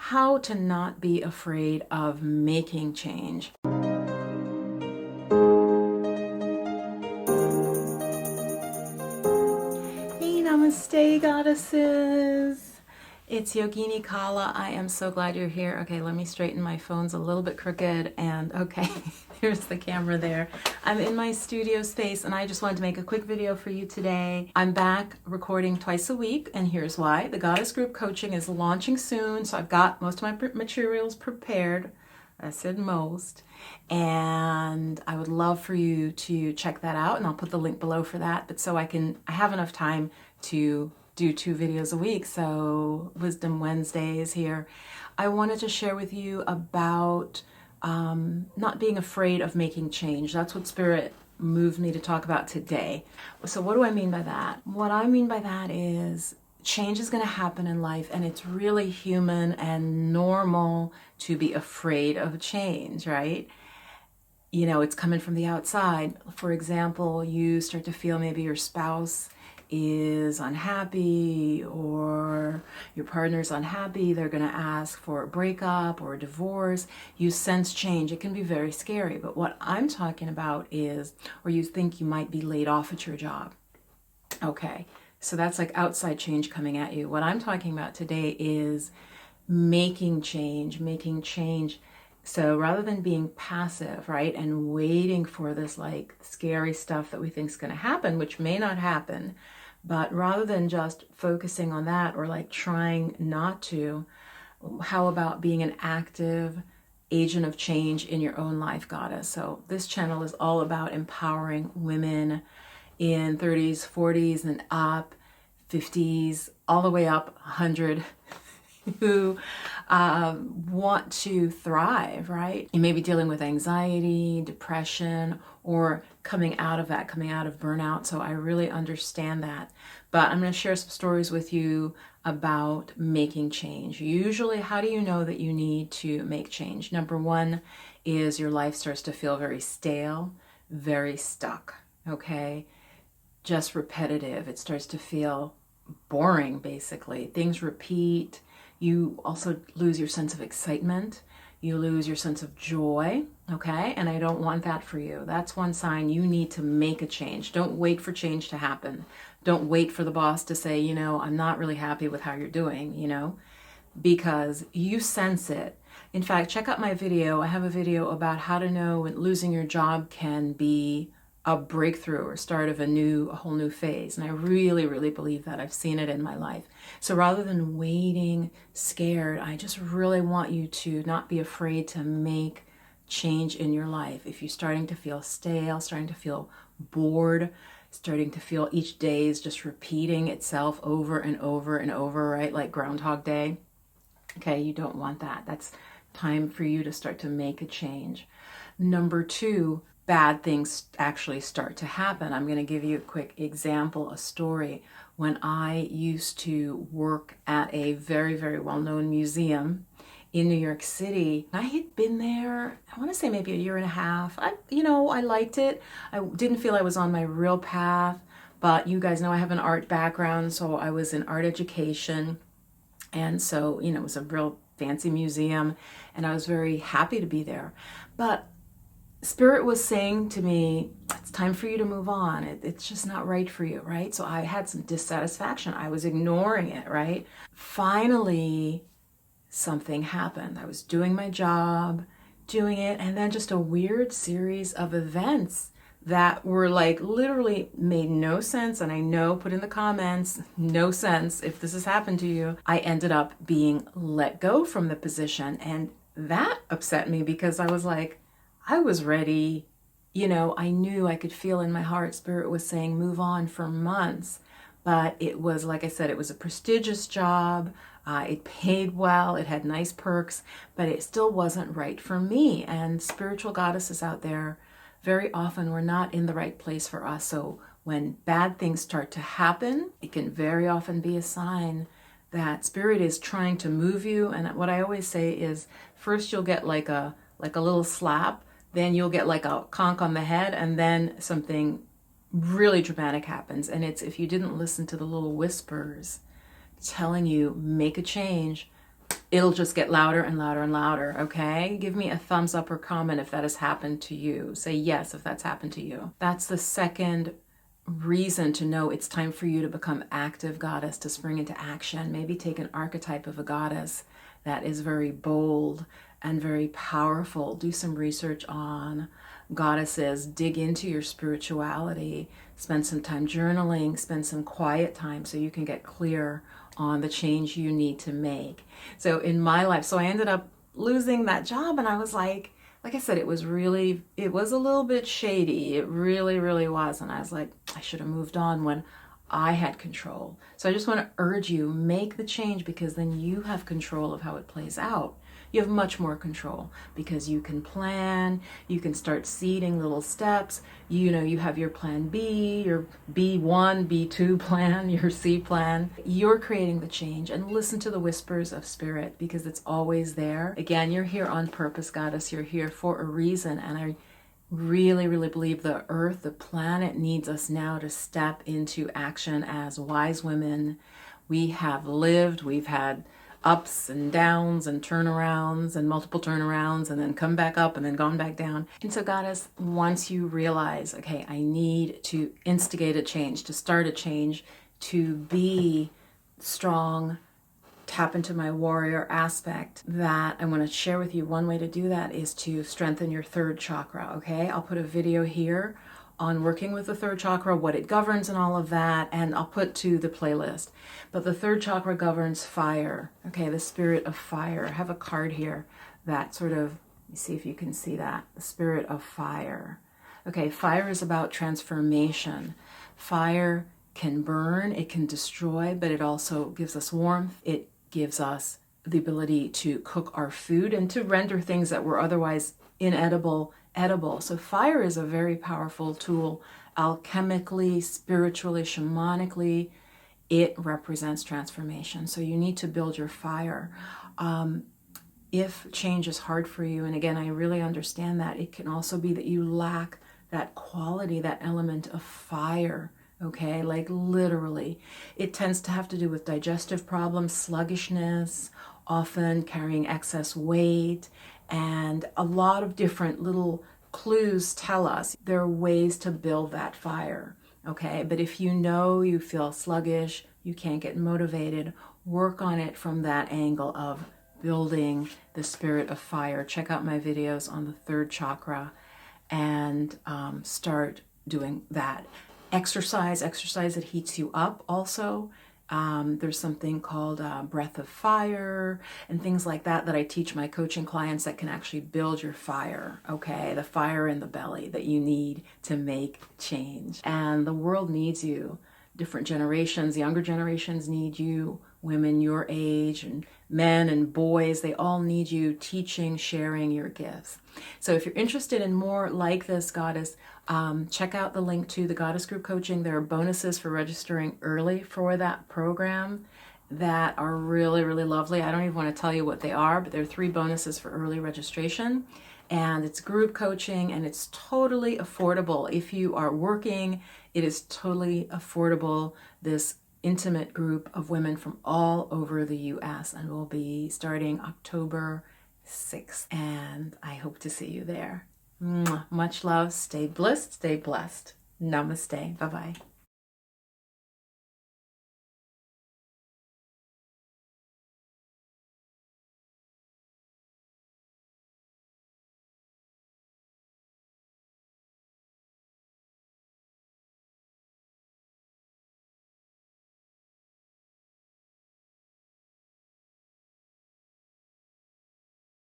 how to not be afraid of making change. Hey, namaste, goddesses. It's Yogini Kala. I am so glad you're here. Okay, let me straighten my phone's a little bit crooked, and okay, there's the camera there. I'm in my studio space, and I just wanted to make a quick video for you today. I'm back recording twice a week, and here's why. The Goddess Group Coaching is launching soon, so I've got most of my materials prepared. I said most, and I would love for you to check that out, and I'll put the link below for that. But so I have enough time to do 2 videos a week, so Wisdom Wednesdays here. I wanted to share with you about not being afraid of making change. That's what Spirit moved me to talk about today. So what do I mean by that? What I mean by that is change is going to happen in life, and it's really human and normal to be afraid of change, right? You know, it's coming from the outside. For example, you start to feel maybe your spouse is unhappy or your partner's unhappy. They're going to ask for a breakup or a divorce. You sense change. It can be very scary. But what I'm talking about is, or you think you might be laid off at your job. Okay, so that's like outside change coming at you. What I'm talking about today is making change. So rather than being passive, right, and waiting for this like scary stuff that we think is going to happen, which may not happen, but rather than just focusing on that or like trying not to, how about being an active agent of change in your own life, goddess? So this channel is all about empowering women in 30s, 40s, and up, 50s, all the way up 100, who want to thrive, right? You may be dealing with anxiety, depression, or coming out of burnout. So I really understand that. But I'm going to share some stories with you about making change. Usually, how do you know that you need to make change? Number one is your life starts to feel very stale, very stuck, okay? Just repetitive. It starts to feel boring, basically. Things repeat. You also lose your sense of excitement. You lose your sense of joy, okay? And I don't want that for you. That's one sign you need to make a change. Don't wait for change to happen. Don't wait for the boss to say, you know, I'm not really happy with how you're doing, you know, because you sense it. In fact, check out my video. I have a video about how to know when losing your job can be a breakthrough or start of a whole new phase. And I really, really believe that. I've seen it in my life. So rather than waiting, scared, I just really want you to not be afraid to make change in your life. If you're starting to feel stale, starting to feel bored, starting to feel each day is just repeating itself over and over and over, right? Like Groundhog Day. Okay, you don't want that. That's time for you to start to make a change. Number 2, bad things actually start to happen. I'm going to give you a quick example, a story. When I used to work at a very, very well-known museum in New York City, I had been there, I want to say maybe a year and a half. I liked it. I didn't feel I was on my real path, but you guys know I have an art background, so I was in art education. And so, you know, it was a real fancy museum, and I was very happy to be there. But Spirit was saying to me, it's time for you to move on. It's just not right for you, right? So I had some dissatisfaction. I was ignoring it, right? Finally, something happened. I was doing my job, doing it, and then just a weird series of events that were like literally made no sense. And I know, put in the comments, no sense if this has happened to you. I ended up being let go from the position, and that upset me because I was like, I was ready, you know, I knew, I could feel in my heart, Spirit was saying move on for months. But it was, like I said, it was a prestigious job. It paid well, it had nice perks, but it still wasn't right for me. And spiritual goddesses out there, very often we're not in the right place for us. So when bad things start to happen, it can very often be a sign that Spirit is trying to move you. And what I always say is, first you'll get like a little slap, then you'll get like a conk on the head, and then something really dramatic happens. And it's, if you didn't listen to the little whispers telling you make a change, it'll just get louder and louder and louder, okay? Give me a thumbs up or comment if that has happened to you. Say yes if that's happened to you. That's the second reason to know it's time for you to become active goddess, to spring into action. Maybe take an archetype of a goddess that is very bold and very powerful. Do some research on goddesses, dig into your spirituality, spend some time journaling, spend some quiet time so you can get clear on the change you need to make. So in my life, so I ended up losing that job, and I was like I said, it was a little bit shady. It really, really was. And I was like, I should have moved on when I had control. So I just want to urge you, make the change, because then you have control of how it plays out. You have much more control because you can plan, you can start seeding little steps. You know, you have your plan B, your B1, B2 plan, your C plan. You're creating the change, and listen to the whispers of spirit because it's always there. Again, you're here on purpose, goddess. You're here for a reason, and I really, really believe the earth, the planet, needs us now to step into action as wise women. We have lived, we've had ups and downs and turnarounds and multiple turnarounds and then come back up and then gone back down. And so goddess, once you realize, okay, I need to instigate a change, to start a change, to be strong, tap into my warrior aspect, that I want to share with you. One way to do that is to strengthen your third chakra, okay? I'll put a video here on working with the third chakra, what it governs and all of that, and I'll put to the playlist. But the third chakra governs fire, okay? The spirit of fire. I have a card here that sort of, let me see if you can see that, the spirit of fire. Okay, fire is about transformation. Fire can burn, it can destroy, but it also gives us warmth. It gives us the ability to cook our food and to render things that were otherwise inedible edible. So fire is a very powerful tool, alchemically, spiritually, shamanically. It represents transformation. So you need to build your fire. If change is hard for you, and again, I really understand that, it can also be that you lack that quality, that element of fire. Okay, like literally. It tends to have to do with digestive problems, sluggishness, often carrying excess weight, and a lot of different little clues tell us there are ways to build that fire. Okay, but if you know you feel sluggish, you can't get motivated, work on it from that angle of building the spirit of fire. Check out my videos on the third chakra and start doing that. Exercise that heats you up also. There's something called breath of fire and things like that I teach my coaching clients that can actually build your fire, okay? The fire in the belly that you need to make change. And the world needs you. Different generations, younger generations need you, women your age, and men and boys, they all need you teaching, sharing your gifts. So if you're interested in more like this, goddess, check out the link to the Goddess Group Coaching. There are bonuses for registering early for that program that are really, really lovely. I don't even want to tell you what they are, but there are 3 bonuses for early registration. And it's group coaching, and it's totally affordable. If you are working, it is totally affordable. This intimate group of women from all over the US, and we'll be starting October 6th. And I hope to see you there. Much love. Stay blissed. Stay blessed. Namaste. Bye-bye.